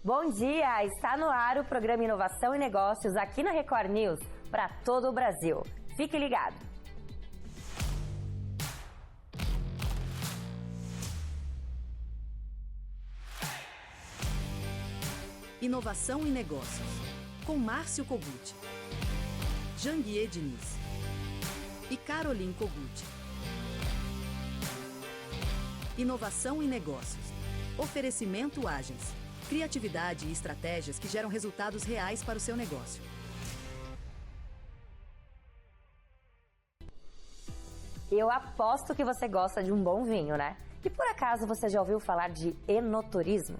Bom dia! Está no ar o programa Inovação e Negócios aqui na Record News para todo o Brasil. Fique ligado! Inovação e Negócios, com Márcio Kogut, Janguier Diniz e Caroline Kogut. Inovação e Negócios. Oferecimento Agence. Criatividade e estratégias que geram resultados reais para o seu negócio. Eu aposto que você gosta de um bom vinho, né? E por acaso você já ouviu falar de enoturismo?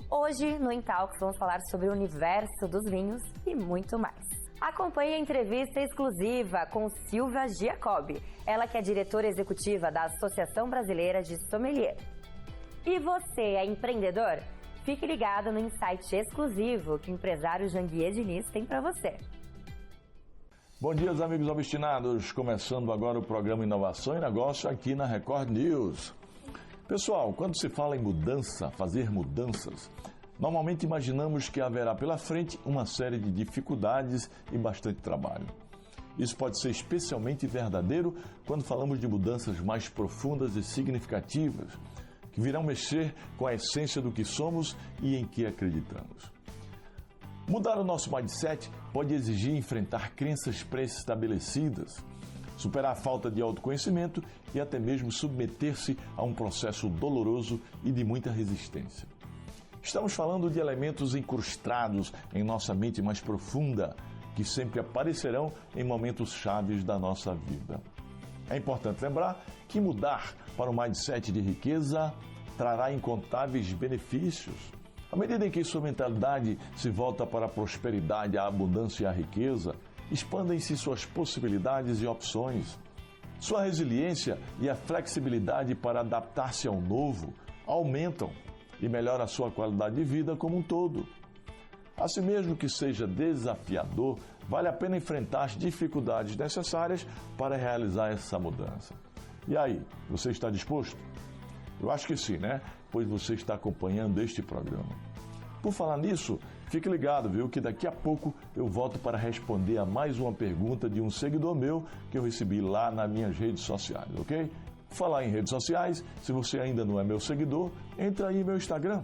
Hoje, no Intalks, vamos falar sobre o universo dos vinhos e muito mais. Acompanhe a entrevista exclusiva com Silvia Giacobbi, ela que é diretora executiva da Associação Brasileira de Sommelier. E você é empreendedor? Fique ligado no insight exclusivo que o empresário Janguier Diniz tem para você. Bom dia, amigos obstinados. Começando agora o programa Inovação e Negócio aqui na Record News. Pessoal, quando se fala em mudança, fazer mudanças, normalmente imaginamos que haverá pela frente uma série de dificuldades e bastante trabalho. Isso pode ser especialmente verdadeiro quando falamos de mudanças mais profundas e significativas, que virão mexer com a essência do que somos e em que acreditamos. Mudar o nosso mindset pode exigir enfrentar crenças pré-estabelecidas, superar a falta de autoconhecimento e até mesmo submeter-se a um processo doloroso e de muita resistência. Estamos falando de elementos incrustados em nossa mente mais profunda, que sempre aparecerão em momentos chaves da nossa vida. É importante lembrar que mudar para um mindset de riqueza trará incontáveis benefícios. À medida em que sua mentalidade se volta para a prosperidade, a abundância e a riqueza, expandem-se suas possibilidades e opções. Sua resiliência e a flexibilidade para adaptar-se ao novo aumentam e melhora a sua qualidade de vida como um todo. Assim mesmo que seja desafiador, vale a pena enfrentar as dificuldades necessárias para realizar essa mudança. E aí, você está disposto? Eu acho que sim, né? Pois você está acompanhando este programa. Por falar nisso, fique ligado, viu? Que daqui a pouco eu volto para responder a mais uma pergunta de um seguidor meu que eu recebi lá nas minhas redes sociais, ok? Por falar em redes sociais, se você ainda não é meu seguidor, entra aí no meu Instagram,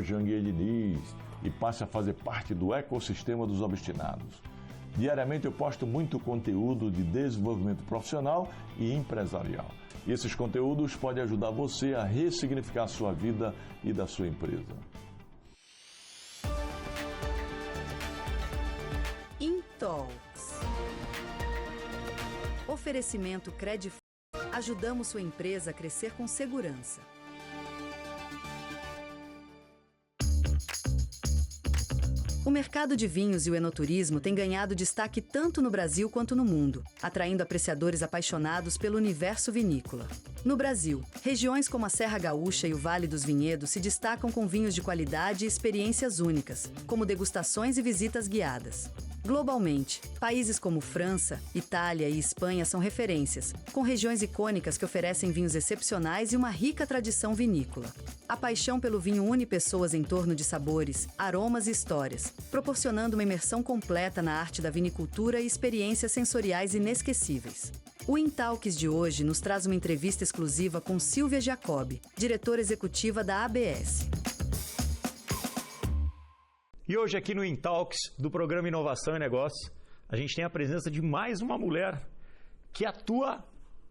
@JanguierDiniz, e passe a fazer parte do ecossistema dos obstinados. Diariamente eu posto muito conteúdo de desenvolvimento profissional e empresarial. E esses conteúdos podem ajudar você a ressignificar a sua vida e da sua empresa. Intalks. Oferecimento Credif. Ajudamos sua empresa a crescer com segurança. O mercado de vinhos e o enoturismo tem ganhado destaque tanto no Brasil quanto no mundo, atraindo apreciadores apaixonados pelo universo vinícola. No Brasil, regiões como a Serra Gaúcha e o Vale dos Vinhedos se destacam com vinhos de qualidade e experiências únicas, como degustações e visitas guiadas. Globalmente, países como França, Itália e Espanha são referências, com regiões icônicas que oferecem vinhos excepcionais e uma rica tradição vinícola. A paixão pelo vinho une pessoas em torno de sabores, aromas e histórias, proporcionando uma imersão completa na arte da vinicultura e experiências sensoriais inesquecíveis. O Intalks de hoje nos traz uma entrevista exclusiva com Silvia Giacobbi, diretora executiva da ABS. E hoje aqui no Intalks do programa Inovação e Negócios, a gente tem a presença de mais uma mulher que atua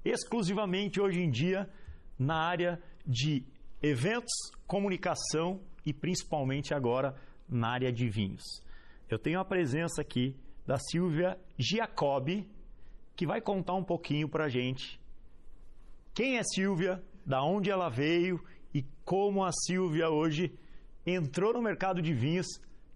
exclusivamente hoje em dia na área de eventos, comunicação e principalmente agora na área de vinhos. Eu tenho a presença aqui da Silvia Giacobbi, que vai contar um pouquinho para a gente quem é Silvia, da onde ela veio e como a Silvia hoje entrou no mercado de vinhos,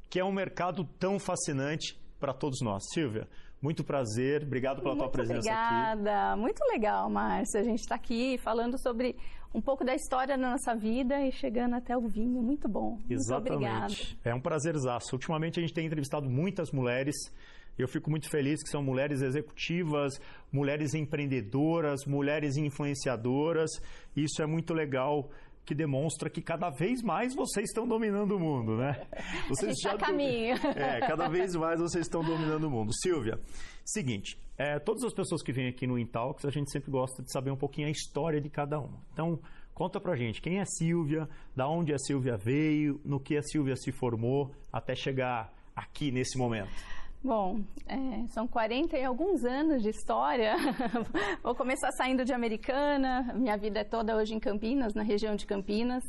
que é um mercado tão fascinante para todos nós. Silvia, muito prazer, obrigado pela tua presença aqui. Obrigada, muito legal, Márcio, a gente está aqui falando sobre um pouco da história da nossa vida e chegando até o vinho, muito bom. Exatamente, muito obrigada. É um prazerzaço. Ultimamente a gente tem entrevistado muitas mulheres, e eu fico muito feliz que são mulheres executivas, mulheres empreendedoras, mulheres influenciadoras, e isso é muito legal que demonstra que cada vez mais vocês estão dominando o mundo, né? Vocês a gente está a caminho. Cada vez mais vocês estão dominando o mundo. Silvia, seguinte, todas as pessoas que vêm aqui no Intalks, a gente sempre gosta de saber um pouquinho a história de cada uma. Então, conta pra gente, quem é Silvia, da onde a Silvia veio, no que a Silvia se formou, até chegar aqui nesse momento. Bom, são 40 e alguns anos de história. Vou começar saindo de Americana. Minha vida é toda hoje em Campinas, na região de Campinas.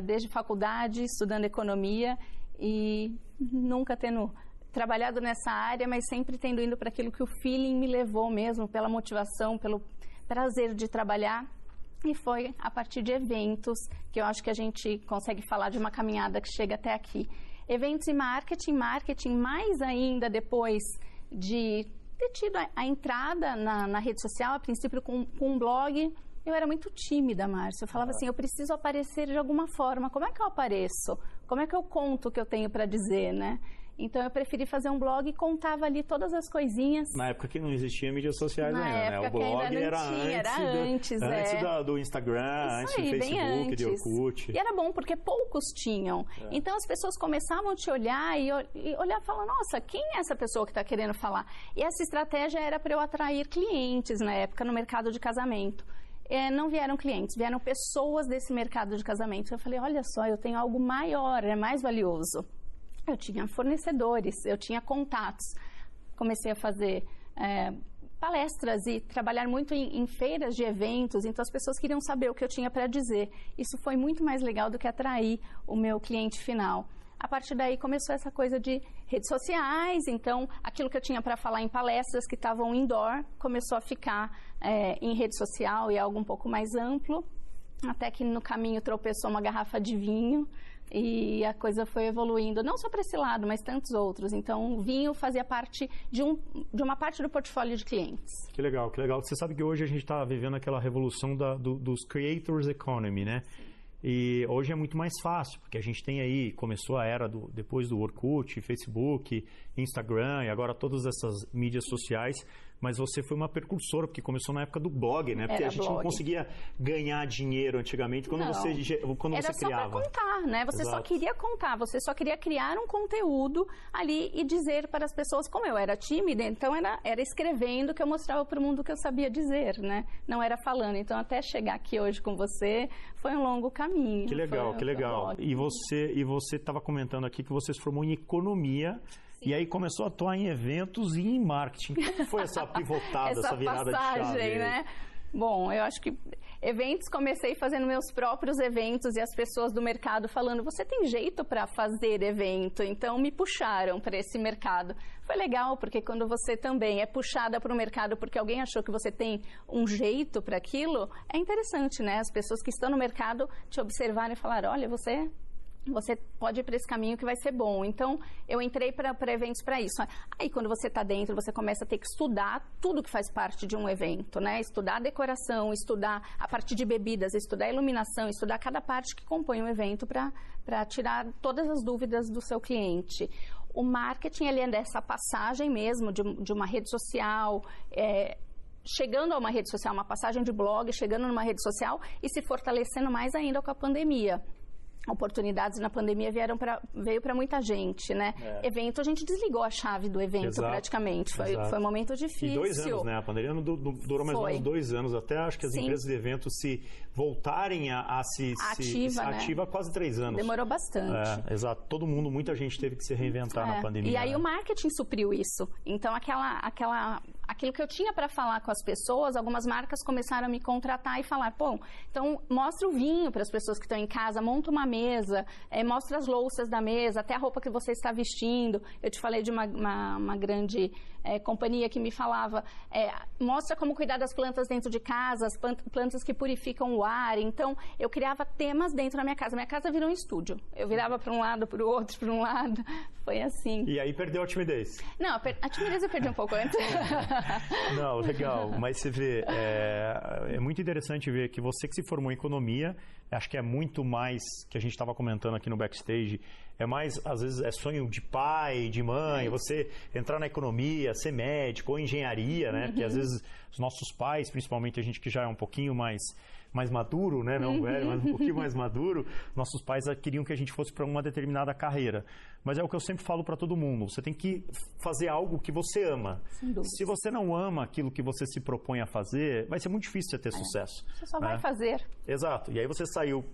Desde faculdade, estudando economia e nunca tendo trabalhado nessa área, mas sempre tendo ido para aquilo que o feeling me levou mesmo, pela motivação, pelo prazer de trabalhar. E foi a partir de eventos que eu acho que a gente consegue falar de uma caminhada que chega até aqui. Eventos e marketing mais ainda depois de ter tido a entrada na rede social, a princípio com um blog. Eu era muito tímida, Márcia. Eu falava assim, eu preciso aparecer de alguma forma. Como é que eu apareço? Como é que eu conto o que eu tenho para dizer, né? Então, eu preferi fazer um blog e contava ali todas as coisinhas. Na época que não existia mídias sociais ainda, né? O blog era antes do Instagram, antes do Facebook, de Orkut. E era bom, porque poucos tinham. Então, as pessoas começavam a te olhar e olhar e falar, nossa, quem é essa pessoa que está querendo falar? E essa estratégia era para eu atrair clientes na época no mercado de casamento. Não vieram clientes, vieram pessoas desse mercado de casamento. Eu falei, olha só, eu tenho algo maior, é mais valioso. Eu tinha fornecedores, eu tinha contatos. Comecei a fazer palestras e trabalhar muito em feiras de eventos, então as pessoas queriam saber o que eu tinha para dizer. Isso foi muito mais legal do que atrair o meu cliente final. A partir daí começou essa coisa de redes sociais, então aquilo que eu tinha para falar em palestras que estavam indoor começou a ficar em rede social e algo um pouco mais amplo, até que no caminho tropeçou uma garrafa de vinho e a coisa foi evoluindo, não só para esse lado, mas tantos outros. Então, o vinho fazia parte de uma parte do portfólio de clientes. Que legal, que legal. Você sabe que hoje a gente está vivendo aquela revolução dos Creators Economy, né? E hoje é muito mais fácil, porque a gente tem aí, começou a era depois do Orkut, Facebook, Instagram e agora todas essas mídias sociais, mas você foi uma precursora, porque começou na época do blog, né? Porque a gente não conseguia ganhar dinheiro antigamente quando você criava. Era só para contar, né? Você só queria contar, você só queria criar um conteúdo ali e dizer para as pessoas, como eu era tímida, então era escrevendo que eu mostrava para o mundo o que eu sabia dizer, né? Não era falando. Então, até chegar aqui hoje com você, foi um longo caminho. Que legal, que legal. E você estava comentando aqui que você se formou em economia. E aí começou a atuar em eventos e em marketing. Como foi essa pivotada, essa virada passagem, de chave? Né? Bom, eu acho que eventos, comecei fazendo meus próprios eventos e as pessoas do mercado falando, você tem jeito para fazer evento? Então, me puxaram para esse mercado. Foi legal, porque quando você também é puxada para o mercado porque alguém achou que você tem um jeito para aquilo, é interessante, né? As pessoas que estão no mercado te observarem e falar, olha, você pode ir para esse caminho que vai ser bom. Então, eu entrei para eventos para isso. Aí, quando você está dentro, você começa a ter que estudar tudo que faz parte de um evento, né? Estudar a decoração, estudar a parte de bebidas, estudar a iluminação, estudar cada parte que compõe um evento para tirar todas as dúvidas do seu cliente. O marketing, ele é dessa passagem mesmo de uma rede social, chegando a uma rede social, uma passagem de blog, chegando numa rede social e se fortalecendo mais ainda com a pandemia. Oportunidades na pandemia veio para muita gente, né? Evento, a gente desligou a chave do evento praticamente. Foi um momento difícil. E 2 anos, né? A pandemia durou mais ou menos 2 anos. Até acho que as empresas de eventos se voltarem a se ativa há quase 3 anos. Demorou bastante. Exato. Muita gente teve que se reinventar na pandemia. E aí o marketing supriu isso. Então, aquilo que eu tinha para falar com as pessoas, algumas marcas começaram a me contratar e falar, pô, então mostra o vinho para as pessoas que estão em casa, monta uma mesa, mostra as louças da mesa, até a roupa que você está vestindo. Eu te falei de uma grande companhia que me falava, mostra como cuidar das plantas dentro de casa, as plantas que purificam o ar. Então, eu criava temas dentro da minha casa. Minha casa virou um estúdio. Eu virava para um lado, para o outro, para um lado. Foi assim. E aí perdeu a timidez? Não, a timidez eu perdi um pouco antes. Não, legal. Mas você vê, é muito interessante ver que você que se formou em economia, acho que é muito mais, que a gente estava comentando aqui no backstage, é mais, às vezes, é sonho de pai, de mãe, você entrar na economia, ser médico ou engenharia, né? Porque às vezes os nossos pais, principalmente a gente que já é um pouquinho mais mais maduro, né? Não velho, mas um pouquinho mais maduro, nossos pais queriam que a gente fosse para uma determinada carreira. Mas é o que eu sempre falo para todo mundo, você tem que fazer algo que você ama. Se você não ama aquilo que você se propõe a fazer, vai ser muito difícil você ter sucesso. Você só vai fazer. Exato. E aí você saiu,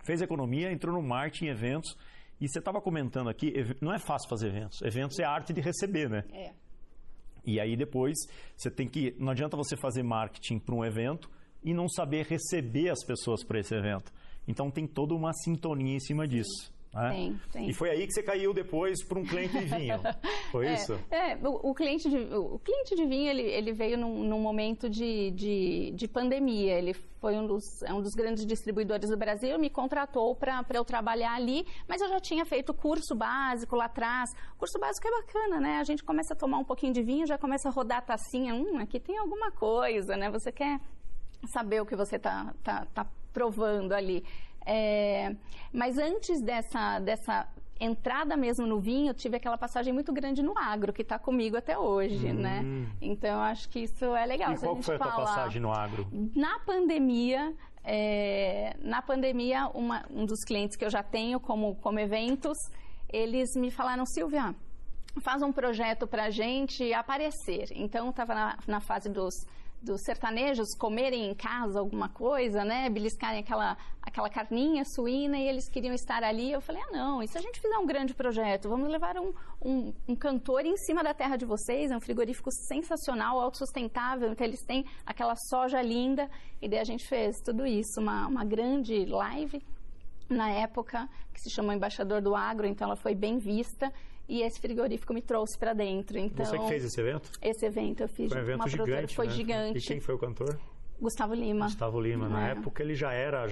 fez economia, entrou no marketing, eventos, e você estava comentando aqui, não é fácil fazer eventos. Eventos é a arte de receber, né? E aí depois você tem que, não adianta você fazer marketing para um evento e não saber receber as pessoas para esse evento. Então tem toda uma sintonia em cima disso. Né? Tem. E foi aí que você caiu depois para um cliente de vinho. Foi isso? O cliente de vinho ele veio num momento de pandemia. Ele foi um dos grandes distribuidores do Brasil, me contratou para eu trabalhar ali, mas eu já tinha feito curso básico lá atrás. O curso básico é bacana, né? A gente começa a tomar um pouquinho de vinho, já começa a rodar a tacinha. Aqui tem alguma coisa, né? Você quer saber o que você tá provando ali. Mas antes dessa entrada mesmo no vinho, eu tive aquela passagem muito grande no agro, que está comigo até hoje, né? Então, eu acho que isso é legal. E qual foi a tua passagem no agro? Na pandemia, um dos clientes que eu já tenho como eventos, eles me falaram, Silvia, faz um projeto para a gente aparecer. Então, estava na fase dos sertanejos comerem em casa alguma coisa, né? Beliscarem aquela carninha suína e eles queriam estar ali. Eu falei, não, e se a gente fizer um grande projeto? Vamos levar um cantor em cima da terra de vocês, é um frigorífico sensacional, autossustentável, então eles têm aquela soja linda. E daí a gente fez tudo isso, uma grande live na época, que se chamou Embaixador do Agro, então ela foi bem vista. E esse frigorífico me trouxe para dentro. Então, você que fez esse evento? Esse evento eu fiz. Foi um evento gigante, foi né? gigante. E quem foi o cantor? Gustavo Lima. Gustavo Lima. Na época ele já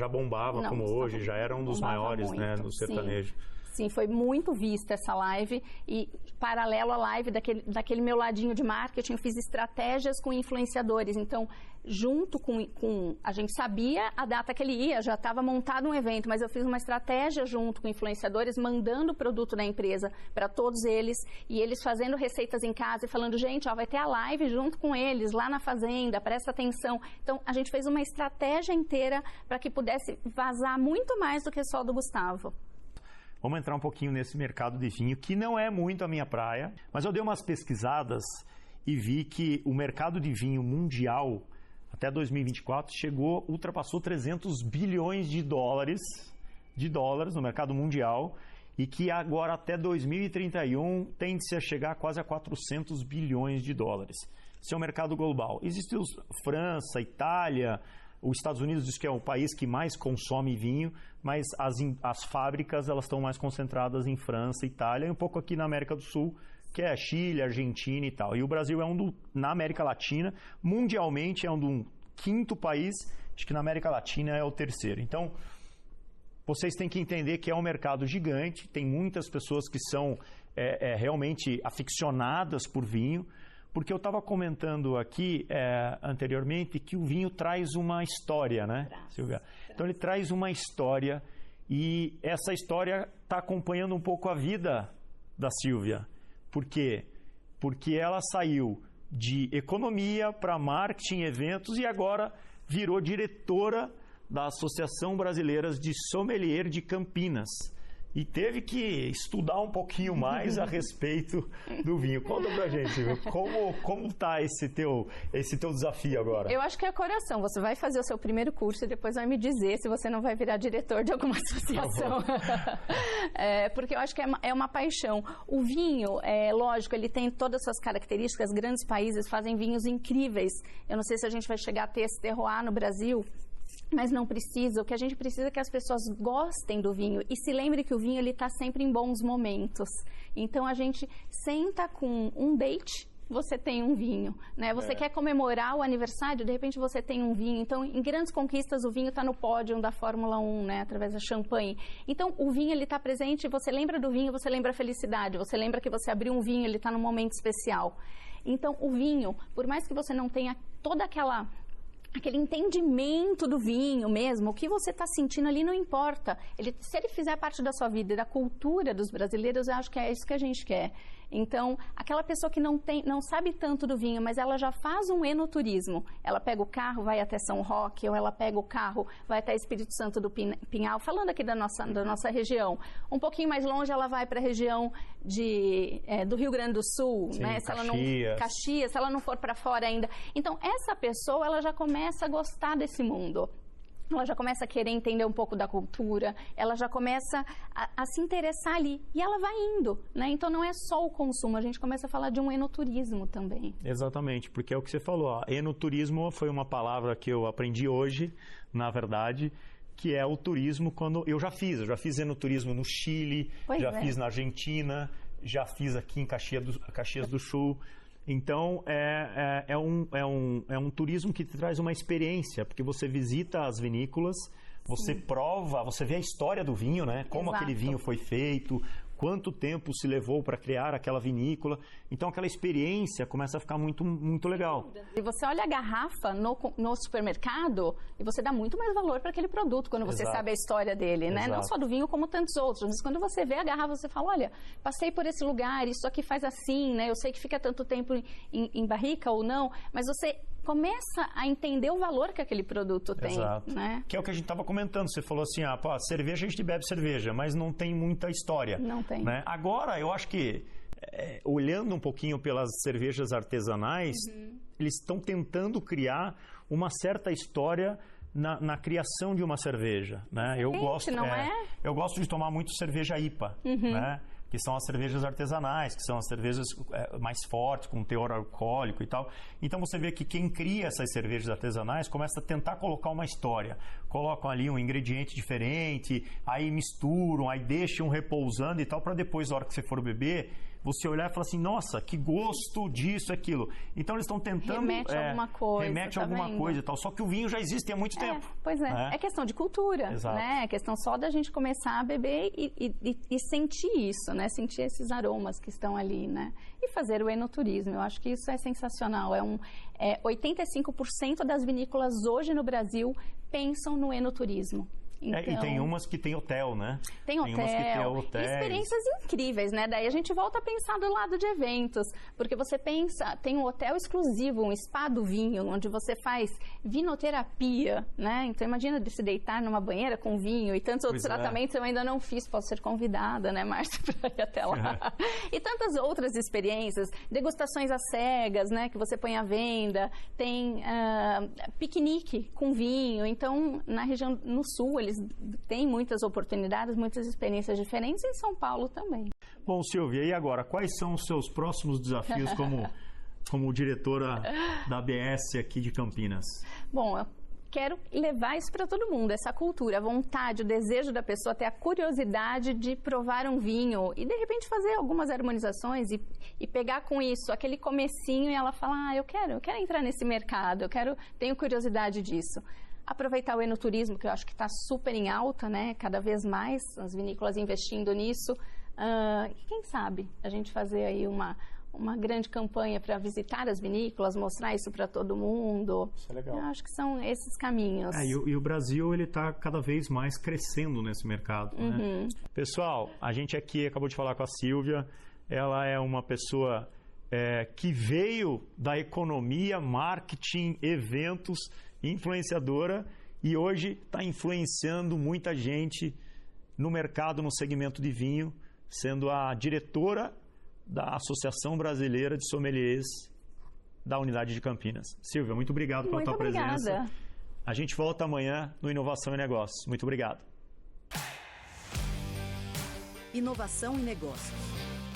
bombava como hoje, já era um dos maiores, né, no sertanejo. Sim, foi muito vista essa live e paralelo à live daquele meu ladinho de marketing, eu fiz estratégias com influenciadores. Então, junto com a gente sabia a data que ele ia, já estava montado um evento, mas eu fiz uma estratégia junto com influenciadores, mandando o produto da empresa para todos eles e eles fazendo receitas em casa e falando, gente, vai ter a live junto com eles lá na fazenda, presta atenção. Então, a gente fez uma estratégia inteira para que pudesse vazar muito mais do que só do Gustavo. Vamos entrar um pouquinho nesse mercado de vinho, que não é muito a minha praia, mas eu dei umas pesquisadas e vi que o mercado de vinho mundial, até 2024, ultrapassou 300 bilhões de dólares no mercado mundial, e que agora, até 2031, tende-se a chegar quase a 400 bilhões de dólares. Esse é o mercado global. Existe França, Itália, os Estados Unidos diz que é o país que mais consome vinho, mas as fábricas elas estão mais concentradas em França, Itália e um pouco aqui na América do Sul, que é Chile, Argentina e tal. E o Brasil na América Latina, mundialmente é um quinto país, acho que na América Latina é o terceiro. Então, vocês têm que entender que é um mercado gigante, tem muitas pessoas que são realmente aficionadas por vinho, porque eu estava comentando aqui anteriormente que o vinho traz uma história, né, Silvia? Então ele traz uma história e essa história está acompanhando um pouco a vida da Silvia. Por quê? Porque ela saiu de economia para marketing e eventos e agora virou diretora da Associação Brasileira de Sommelier de Campinas. E teve que estudar um pouquinho mais a respeito do vinho. Conta pra gente, Silvia, como está esse teu desafio agora? Eu acho que é coração. Você vai fazer o seu primeiro curso e depois vai me dizer se você não vai virar diretor de alguma associação. Porque eu acho que é uma paixão. O vinho, lógico, ele tem todas as suas características. Grandes países fazem vinhos incríveis. Eu não sei se a gente vai chegar a ter esse terroir no Brasil, mas não precisa. O que a gente precisa é que as pessoas gostem do vinho e se lembre que o vinho está sempre em bons momentos. Então, a gente senta com um date, você tem um vinho, né? Você quer comemorar o aniversário, de repente você tem um vinho. Então, em grandes conquistas, o vinho está no pódio da Fórmula 1, né? Através da champanhe. Então, o vinho está presente, você lembra do vinho, você lembra a felicidade, você lembra que você abriu um vinho, ele está num momento especial. Então, o vinho, por mais que você não tenha toda aquela aquele entendimento do vinho mesmo, o que você está sentindo ali não importa. Se ele fizer parte da sua vida e da cultura dos brasileiros, eu acho que é isso que a gente quer. Então, aquela pessoa que não sabe tanto do vinho, mas ela já faz um enoturismo. Ela pega o carro, vai até São Roque, ou ela pega o carro, vai até Espírito Santo do Pinhal, falando aqui da nossa região. Um pouquinho mais longe, ela vai para a região do Rio Grande do Sul, sim, né? Caxias, se ela não for para fora ainda. Então, essa pessoa, ela já começa a gostar desse mundo. Ela já começa a querer entender um pouco da cultura, ela já começa a se interessar ali. E ela vai indo, né? Então não é só o consumo, a gente começa a falar de um enoturismo também. Exatamente, porque é o que você falou. Ó, enoturismo foi uma palavra que eu aprendi hoje, na verdade, que é o turismo quando... Eu já fiz enoturismo no Chile, fiz na Argentina, já fiz aqui em Caxias do Sul. Então, é um turismo que te traz uma experiência, porque você visita as vinícolas, você prova, você vê a história do vinho, né? Como Exato. aquele vinho foi feito, quanto tempo se levou para criar aquela vinícola. Então, aquela experiência começa a ficar muito, muito legal. E você olha a garrafa no supermercado e você dá muito mais valor para aquele produto quando você sabe a história dele, né? Não só do vinho, como tantos outros. Mas quando você vê a garrafa, você fala, olha, passei por esse lugar, isso aqui faz assim, né? Eu sei que fica tanto tempo em barrica ou não, mas você começa a entender o valor que aquele produto tem. Exato. Né? Que é o que a gente estava comentando. Você falou assim, cerveja a gente bebe cerveja, mas não tem muita história. Não tem. Né? Agora, eu acho que, olhando um pouquinho pelas cervejas artesanais, eles estão tentando criar uma certa história na criação de uma cerveja. Né? Eu gosto de tomar muito cerveja IPA, né? Que são as cervejas artesanais, que são as cervejas mais fortes, com teor alcoólico e tal. Então você vê que quem cria essas cervejas artesanais começa a tentar colocar uma história. Colocam ali um ingrediente diferente, aí misturam, aí deixam repousando e tal, para depois, na hora que você for beber, você olhar e falar assim, nossa, que gosto disso, aquilo. Então eles estão tentando... Remete alguma coisa e tal. Só que o vinho já existe há muito tempo. Pois é. Né? É questão de cultura. Exato. Né? É questão só da gente começar a beber e sentir isso, né? Sentir esses aromas que estão ali, né? E fazer o enoturismo. Eu acho que isso é sensacional. 85% das vinícolas hoje no Brasil pensam no enoturismo. Então, e tem umas que tem hotel, né? Tem hotel. Umas que tem hotéis. E experiências incríveis, né? Daí a gente volta a pensar do lado de eventos, porque você pensa, tem um hotel exclusivo, um spa do vinho, onde você faz vinoterapia, né? Então imagina de se deitar numa banheira com vinho e tantos outros tratamentos eu ainda não fiz, posso ser convidada, né, Márcia, para ir até lá. E tantas outras experiências, degustações às cegas, né, que você põe à venda, tem piquenique com vinho, então na região, no sul, eles têm muitas oportunidades, muitas experiências diferentes, e em São Paulo também. Bom, Silvia, e agora, quais são os seus próximos desafios como diretora da ABS aqui de Campinas? Bom, eu quero levar isso para todo mundo, essa cultura, a vontade, o desejo da pessoa, ter a curiosidade de provar um vinho e, de repente, fazer algumas harmonizações e pegar com isso aquele comecinho e ela falar, eu quero entrar nesse mercado, tenho curiosidade disso. Aproveitar o enoturismo, que eu acho que está super em alta, né? Cada vez mais as vinícolas investindo nisso. E quem sabe a gente fazer aí uma grande campanha para visitar as vinícolas, mostrar isso para todo mundo. Isso é legal. Eu acho que são esses caminhos. E o Brasil está cada vez mais crescendo nesse mercado. Né? Pessoal, a gente aqui acabou de falar com a Silvia. Ela é uma pessoa que veio da economia, marketing, eventos, influenciadora, e hoje está influenciando muita gente no mercado, no segmento de vinho, sendo a diretora da Associação Brasileira de Sommeliers da Unidade de Campinas. Silvia, muito obrigado pela tua presença. A gente volta amanhã no Inovação e Negócios. Muito obrigado. Inovação e Negócios.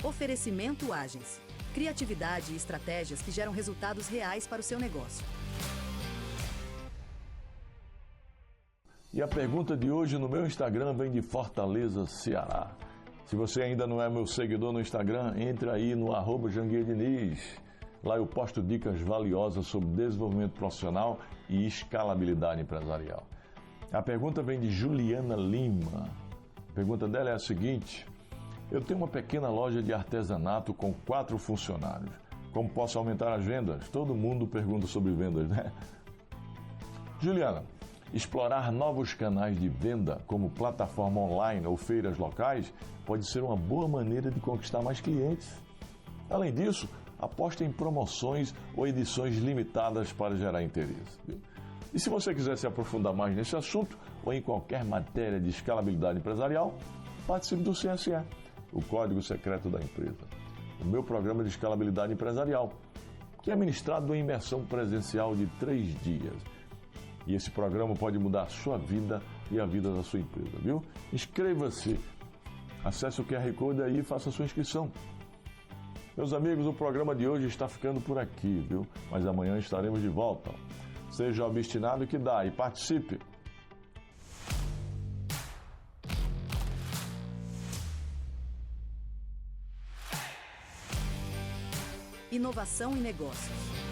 Oferecimento Agency. Criatividade e estratégias que geram resultados reais para o seu negócio. E a pergunta de hoje no meu Instagram vem de Fortaleza, Ceará. Se você ainda não é meu seguidor no Instagram, entre aí no @JanguiaDiniz. Lá eu posto dicas valiosas sobre desenvolvimento profissional e escalabilidade empresarial. A pergunta vem de Juliana Lima. A pergunta dela é a seguinte: eu tenho uma pequena loja de artesanato com 4 funcionários. Como posso aumentar as vendas? Todo mundo pergunta sobre vendas, né? Juliana, explorar novos canais de venda, como plataforma online ou feiras locais, pode ser uma boa maneira de conquistar mais clientes. Além disso, aposte em promoções ou edições limitadas para gerar interesse. Viu? E se você quiser se aprofundar mais nesse assunto ou em qualquer matéria de escalabilidade empresarial, participe do CSE, o Código Secreto da Empresa, o meu programa de escalabilidade empresarial, que é ministrado em imersão presencial de 3 dias. E esse programa pode mudar a sua vida e a vida da sua empresa, viu? Inscreva-se, acesse o QR Code aí e faça a sua inscrição. Meus amigos, o programa de hoje está ficando por aqui, viu? Mas amanhã estaremos de volta. Seja obstinado que dá e participe! Inovação e negócios.